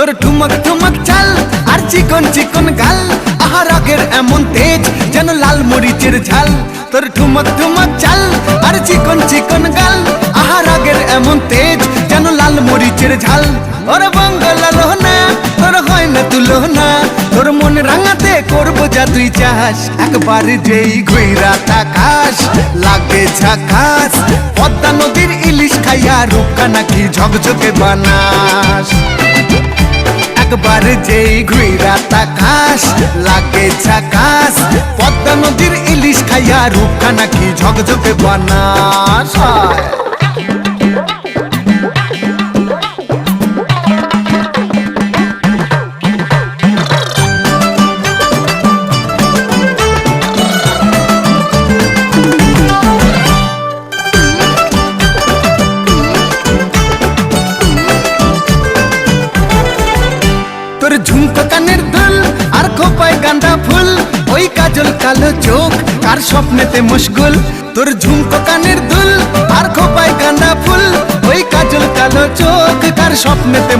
তোর ঠুমক ঠুমক চাল আর চিকন চিকন গাল, আহা রাগের এমন তেজ যেন লাল মরিচের ঝাল। তোর ঠুমক ঠুমক চাল আর চিকন চিকন গাল, আহা রাগের এমন তেজ যেন লাল মরিচের ঝাল। ওরে বাঙ্গালা লোহনা তোর হয় না তুলনা, তোর মন রাঙাতে করবো যা তুই চাস। একবার যেই ঘুইরা তাকাস লাগে ঝাকাস, পদ্মা নদীর ইলিশ খাইয়া রূপকা নাকি ঝকঝকে বানাস। একবার যেই ঘুইরা তাকাস লাগে ঝাকাস, পদ্মা নদীর ইলিশ খাইয়া রূপকা নাকি ঝকঝকে বানাস। তোর ঝুমকো কানের দুল আর খোপায় গাঁদা ফুল, ওই কাজল কালো চোখ কার স্বপ্নেতে মশগুল। তোর ঝুমকো কানের দুল আর খোপায় গাঁদা ফুল, ওই কাজল কালো চোখ কার স্বপ্নেতে